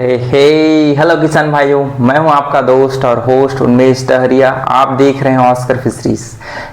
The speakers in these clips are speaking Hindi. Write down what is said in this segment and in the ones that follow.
हेलो किसान भाइयों, मैं हूं आपका दोस्त और होस्ट उन्मेष टहरिया। आप देख रहे हैं ऑस्कर फिशरीज।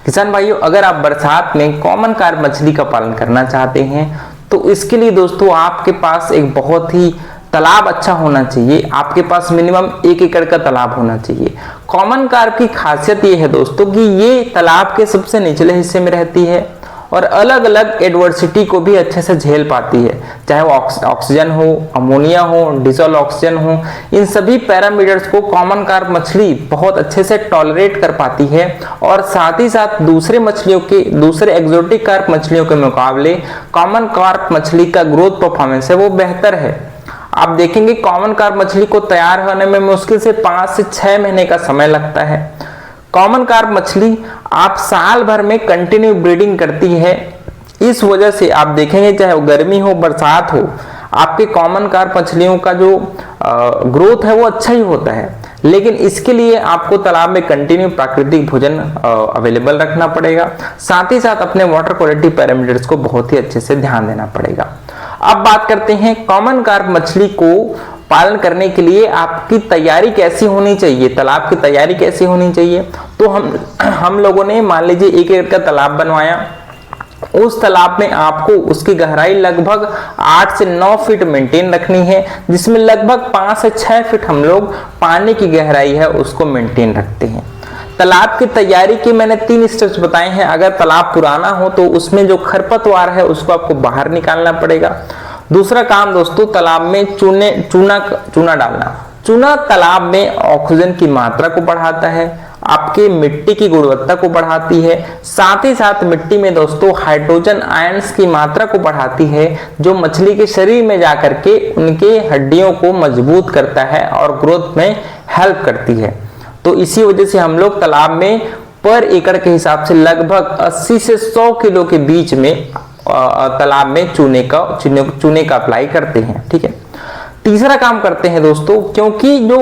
किसान भाइयों, अगर आप बरसात में कॉमन कार्प मछली का पालन करना चाहते हैं तो इसके लिए दोस्तों आपके पास एक बहुत ही तालाब अच्छा होना चाहिए। आपके पास मिनिमम 1 एकड़ का तालाब होना चाहिए। कॉमन कार्प की खासियत ये है दोस्तों कि ये तालाब के सबसे निचले हिस्से में रहती है और अलग अलग एडवर्सिटी को भी अच्छे से झेल पाती है, चाहे वो ऑक्सीजन हो, अमोनिया हो, डिसॉल्व ऑक्सीजन हो। इन सभी पैरामीटर्स को कॉमन कार्प मछली बहुत अच्छे से टॉलरेट कर पाती है और साथ ही साथ दूसरे एक्सोटिक कार्प मछलियों के मुकाबले कॉमन कार्प मछली का ग्रोथ परफॉर्मेंस है वो बेहतर है। आप देखेंगे कॉमन कार्प मछली को तैयार होने में मुश्किल से 5 से 6 महीने का समय लगता है। कॉमन कार्प मछली आप साल भर में कंटिन्यू ब्रीडिंग करती है। इस वजह से आप देखेंगे चाहे वो गर्मी हो बरसात हो, आपके कॉमन कार्प मछलियों का जो ग्रोथ है वो अच्छा ही होता है। लेकिन इसके लिए आपको तालाब में कंटिन्यू प्राकृतिक भोजन अवेलेबल रखना पड़ेगा। साथ ही साथ अपने वाटर क्वालिटी पैरामीटर्स को बहुत ही अच्छे से ध्यान देना पड़ेगा। अब बात करते हैं कॉमन कार्प मछली को पालन करने के लिए आपकी तैयारी कैसी होनी चाहिए, तालाब की तैयारी कैसी होनी चाहिए। तो हम लोगों ने मान लीजिए 1 एकड़ का तालाब बनवाया। उस तालाब में आपको उसकी गहराई लगभग 8 से 9 फीट मेंटेन रखनी है, जिसमें लगभग 5 से 6 फीट हम लोग पानी की गहराई है उसको मेंटेन रखते हैं। तालाब की तैयारी के मैंने 3 स्टेप्स बताए हैं। अगर तालाब पुराना हो तो उसमें जो खरपतवार है उसको आपको बाहर निकालना पड़ेगा। दूसरा काम दोस्तों, तालाब में चूना डालना। चूना तालाब में ऑक्सीजन की मात्रा को बढ़ाता है, आपके मिट्टी की गुणवत्ता को बढ़ाती है। साथ ही साथ मिट्टी में दोस्तों हाइड्रोजन आयंस की मात्रा को बढ़ाती है, जो मछली के शरीर में जाकर के उनके हड्डियों को मजबूत करता है और ग्रोथ में हेल्प करती है। तो इसी वजह से हम लोग तालाब में पर एकड़ के हिसाब से लगभग 80 से 100 किलो के बीच में तालाब में चूने का अप्लाई करते हैं। ठीक है। तीसरा काम करते हैं दोस्तों, क्योंकि जो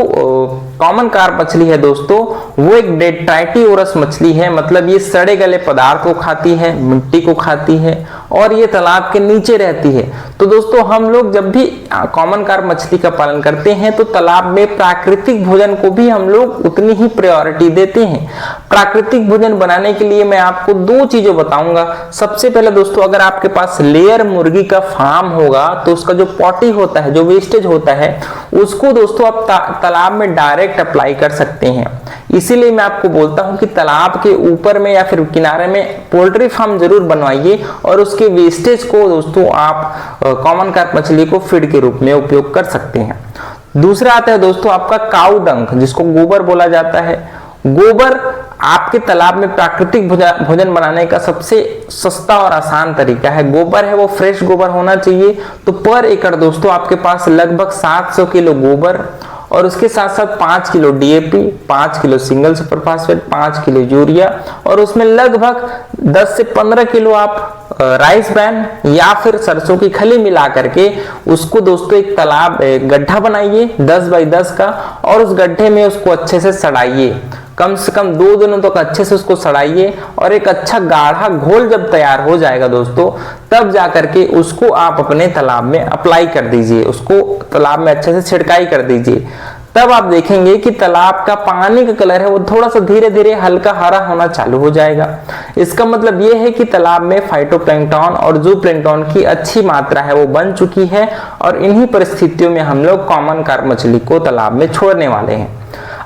कॉमन कार्प मछली है दोस्तों वो एक डेट्राइटिओरस मछली है, मतलब ये सड़े गले पदार्थ को खाती है, मिट्टी को खाती है और ये तालाब के नीचे रहती है। तो दोस्तों हम लोग जब भी कॉमन कार्प मछली का पालन करते हैं तो तालाब में प्राकृतिक भोजन को भी हम लोग उतनी ही प्रायोरिटी देते हैं। प्राकृतिक भोजन बनाने के लिए मैं आपको 2 चीजें बताऊंगा। सबसे पहले दोस्तों, अगर आपके पास लेयर मुर्गी का फार्म होगा तो उसका जो पॉटी होता है, जो वेस्टेज होता है, उसको दोस्तों आप तालाब में डायरेक्ट अप्लाई कर सकते हैं। इसीलिए मैं आपको बोलता हूं कि तालाब के ऊपर में या फिर किनारे में पोल्ट्री फार्म जरूर बनवाइए और उसके वेस्टेज को दोस्तों आप कॉमन कार्प मछली को फीड के रूप में उपयोग कर सकते हैं। दूसरा आता है दोस्तों आपका काऊ डंक, जिसको गोबर बोला जाता है। गोबर आपके तालाब में प्राकृतिक भोजन बनाने का सबसे सस्ता और आसान तरीका है। गोबर है वो फ्रेश गोबर होना चाहिए। तो पर एकड़ दोस्तों आपके पास लगभग 700 किलो गोबर और उसके साथ साथ 5 kilo DAP, 5 kilo single super phosphate, 5 kilo urea और उसमें लगभग 10 से 15 किलो आप राइस ब्रान या फिर सरसों की खली मिला करके उसको दोस्तों एक गड्ढा बनाइए 10 बाई 10 का और उस गड्ढे में उसको अच्छे से सड़ाइए। कम से कम 2 दिनों तक अच्छे से उसको सड़ाइए और एक अच्छा गाढ़ा घोल जब तैयार हो जाएगा दोस्तों, तब जाकर के उसको आप अपने तालाब में अप्लाई कर दीजिए, उसको तालाब में अच्छे से छिड़काई कर दीजिए। तब आप देखेंगे कि तालाब का पानी का कलर है वो थोड़ा सा धीरे धीरे हल्का हरा होना चालू हो जाएगा। इसका मतलब ये है कि तालाब में फाइटोप्लैंक्टन और जूप्लैंक्टन की अच्छी मात्रा है वो बन चुकी है और इन्हीं परिस्थितियों में हम लोग कॉमन कार्प मछली को तालाब में छोड़ने वाले हैं।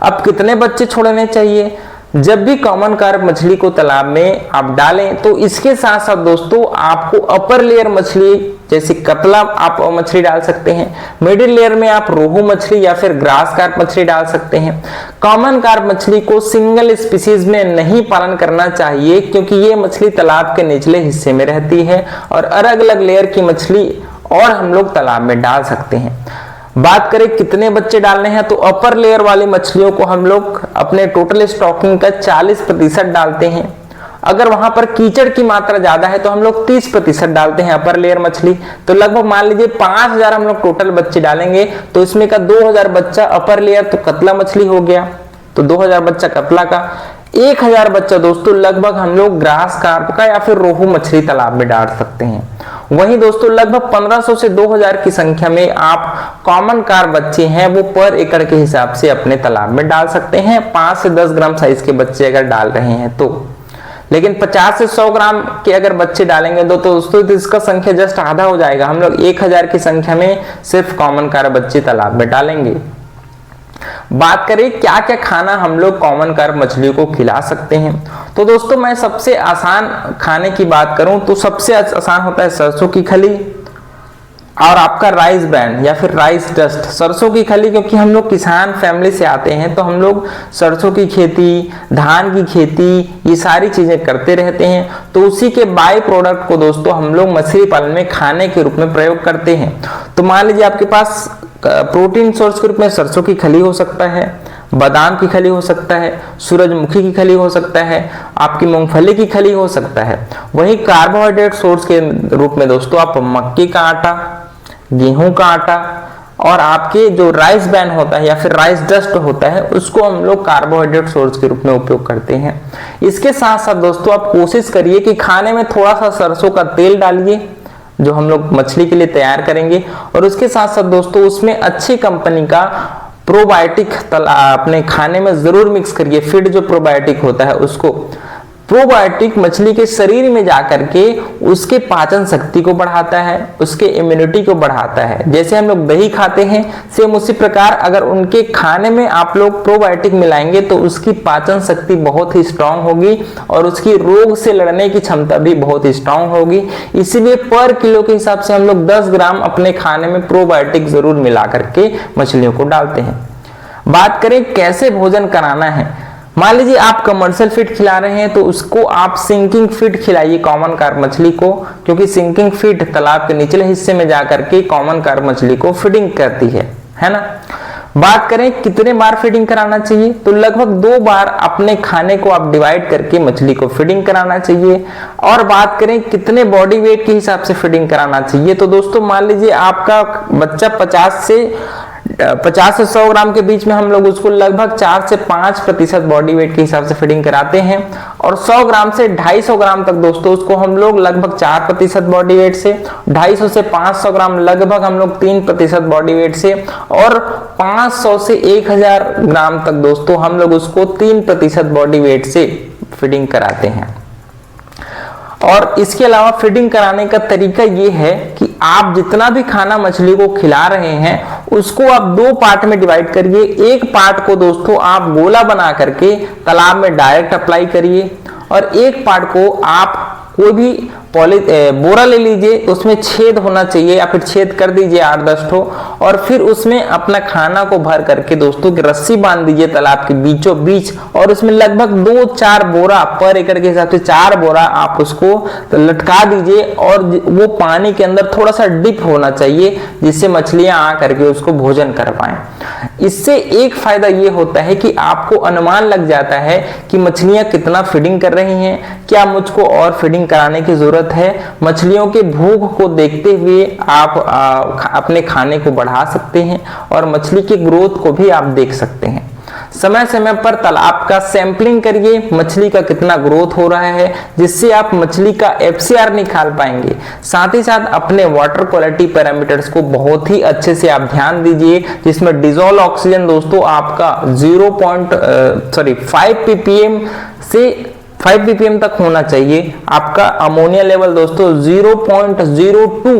अब कितने बच्चे छोड़ने चाहिए? जब भी कॉमन कार्प मछली को तालाब में आप डालें तो इसके साथ साथ दोस्तों आपको अपर लेयर मछली जैसे कतला आप मछली डाल सकते हैं। मिडिल लेयर में आप रोहू मछली या फिर ग्रास कार्प मछली डाल सकते हैं। कॉमन कार्प मछली को सिंगल स्पीसीज में नहीं पालन करना चाहिए, क्योंकि ये मछली तालाब के निचले हिस्से में रहती है और अलग अलग लेयर की मछली और हम लोग तालाब में डाल सकते हैं। बात करें कितने बच्चे डालने हैं, तो अपर लेयर वाली मछलियों को हम लोग अपने टोटल स्टॉकिंग का 40% डालते हैं। अगर वहां पर कीचड़ की मात्रा ज्यादा है तो हम लोग 30% डालते हैं अपर लेयर मछली। तो लगभग मान लीजिए 5000 हम लोग टोटल बच्चे डालेंगे, तो इसमें का 2000 बच्चा अपर लेयर तो कतला मछली हो गया, तो 2000 बच्चा कतला का, 1000 बच्चा दोस्तों लगभग हम लोग ग्रास कार्प का या फिर रोहू मछली तालाब में डाल सकते हैं। वहीं दोस्तों लगभग 1500 से 2000 की संख्या में आप कॉमन कार्प बच्चे हैं वो पर एकड़ के हिसाब से अपने तालाब में डाल सकते हैं। 5 से 10 ग्राम साइज के बच्चे अगर डाल रहे हैं तो, लेकिन 50 से 100 ग्राम के अगर बच्चे डालेंगे तो दोस्तों इसका संख्या जस्ट आधा हो जाएगा। हम लोग 1000 की संख्या में सिर्फ कॉमन कार्प बच्चे तालाब में डालेंगे। बात करें क्या क्या खाना हम लोग कॉमन कार्प मछलियों को खिला सकते हैं, तो दोस्तों मैं सबसे आसान खाने की बात करूं तो सबसे आसान होता है सरसों की खली और आपका राइस ब्रांड या फिर राइस डस्ट। सरसों की खली क्योंकि हम लोग किसान फैमिली से आते हैं तो हम लोग सरसों की खेती, धान की खेती, ये सारी चीजें करते रहते हैं, तो उसी के बाई प्रोडक्ट को दोस्तों हम लोग मछली पालन में खाने के रूप में प्रयोग करते हैं। तो मान लीजिए आपके पास प्रोटीन सोर्स के रूप में सरसों की खली हो सकता है, बादाम की खली हो सकता है, सूरजमुखी की खली हो सकता है, आपकी मूंगफली की खली हो सकता है। वहीं कार्बोहाइड्रेट सोर्स के रूप में दोस्तों आप मक्के का आटा, गेहूं का आटा और आपके जो राइस ब्रान होता है या फिर राइस डस्ट होता है उसको हम लोग कार्बोहाइड्रेट सोर्स के रूप में उपयोग करते हैं। इसके साथ साथ दोस्तों आप कोशिश करिए कि खाने में थोड़ा सा सरसों का तेल डालिए जो हम लोग मछली के लिए तैयार करेंगे, और उसके साथ साथ दोस्तों उसमें अच्छी कंपनी का प्रोबायोटिक अपने खाने में जरूर मिक्स करिए। फीड जो प्रोबायोटिक होता है उसको, प्रोबायोटिक मछली के शरीर में जाकर के उसके पाचन शक्ति को बढ़ाता है, उसके इम्यूनिटी को बढ़ाता है। जैसे हम लोग दही खाते हैं सेम उसी प्रकार अगर उनके खाने में आप लोग प्रोबायोटिक मिलाएंगे तो उसकी पाचन शक्ति बहुत ही स्ट्रांग होगी और उसकी रोग से लड़ने की क्षमता भी बहुत ही स्ट्रांग होगी। इसीलिए पर किलो के हिसाब से हम लोग 10 ग्राम अपने खाने में प्रोबायोटिक जरूर मिला करके मछलियों को डालते हैं। बात करें कैसे भोजन कराना है, मान लीजिए आप कमर्शियल फीड खिला रहे हैं तो उसको आप सिंकिंग फीड खिलाइए कॉमन कार्प मछली को, क्योंकि सिंकिंग फीड तालाब के निचले हिस्से में जाकर के कॉमन कार्प मछली को फीडिंग करती है ना। बात करें कितने बार फीडिंग कराना चाहिए, तो लगभग 2 बार अपने खाने को आप डिवाइड करके मछली को फीडिंग कराना चाहिए। और बात करें कितने बॉडी वेट के हिसाब से फीडिंग कराना चाहिए, तो दोस्तों मान लीजिए आपका बच्चा 50 से 100 ग्राम के बीच में हम लोग उसको लगभग 4 से 5% बॉडी वेट के हिसाब से फीडिंग कराते हैं, और 100 ग्राम से 250 ग्राम तक दोस्तों उसको हम लोग लगभग 4% बॉडी वेट से, 250 से 500 ग्राम लगभग हम लोग 3% बॉडी वेट से, और 500 से 1000 ग्राम तक दोस्तों हम लोग उसको 3% बॉडी वेट से फीडिंग कराते हैं। और इसके अलावा फीडिंग कराने का तरीका ये है कि आप जितना भी खाना मछली को खिला रहे हैं उसको आप 2 पार्ट में डिवाइड करिए। एक पार्ट को दोस्तों आप गोला बना करके तालाब में डायरेक्ट अप्लाई करिए, और एक पार्ट को आप कोई भी बोरा ले लीजिए, उसमें छेद होना चाहिए या फिर छेद कर दीजिए 8-10 ठो, और फिर उसमें अपना खाना को भर करके दोस्तों की रस्सी बांध दीजिए तालाब के बीचों बीच, और उसमें लगभग 2-4 बोरा पर एकड़ के हिसाब से 4 बोरा आप उसको लटका दीजिए, और वो पानी के अंदर थोड़ा सा डिप होना चाहिए जिससे मछलियां आ करके उसको भोजन कर पाए। इससे एक फायदा ये होता है कि आपको अनुमान लग जाता है कि मछलियां कितना फीडिंग कर रही हैं, क्या मुझको और फीडिंग कराने की जरूरत है। मछलियों के भूख को देखते हुए आप अपने खाने को बढ़ा सकते हैं और मछली के ग्रोथ को भी आप देख सकते हैं। समय समय पर तालाब का सैंपलिंग करिए, मछली का कितना ग्रोथ हो रहा है, जिससे आप मछली का FCR निकाल पाएंगे। साथ ही साथ अपने वाटर क्वालिटी पैरामीटर्स को बहुत ही अच्छे से आप ध्यान दीजिए, जिसमें डिजोल्व ऑक्सीजन दोस्तों आपका 5 ppm से 5 ppm तक होना चाहिए। आपका अमोनिया लेवल दोस्तों 0.02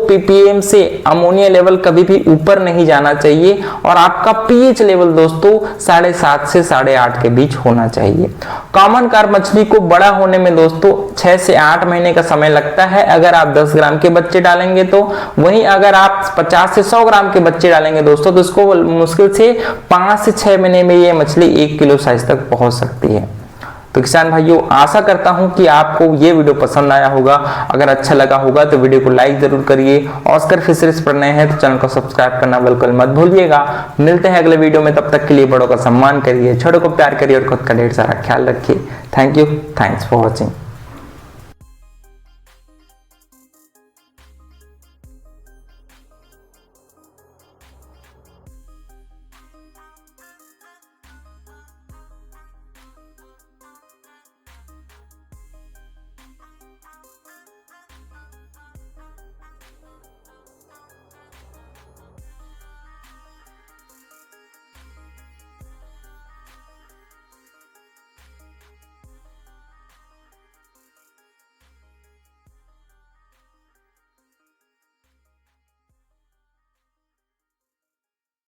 ppm से अमोनिया लेवल कभी भी ऊपर नहीं जाना चाहिए, और आपका pH लेवल दोस्तों 7.5 से 8.5 के बीच होना चाहिए। कॉमन कार्प मछली को बड़ा होने में दोस्तों 6 से 8 महीने का समय लगता है अगर आप 10 ग्राम के बच्चे डालेंगे तो। वहीं अगर आप 50 से 100 ग्राम के बच्चे डालेंगे दोस्तों तो इसको मुश्किल से 5 से 6 महीने में ये मछली 1 किलो साइज तक पहुंच सकती है। तो किसान भाइयों, आशा करता हूं कि आपको ये वीडियो पसंद आया होगा। अगर अच्छा लगा होगा तो वीडियो को लाइक जरूर करिए। ऑस्कर फिशरीज पर नए हैं तो चैनल को सब्सक्राइब करना बिल्कुल मत भूलिएगा। मिलते हैं अगले वीडियो में, तब तक के लिए बड़ों का सम्मान करिए, छोटों को प्यार करिए और खुद का ढेर सारा ख्याल रखिए। Thank you, thanks for watching.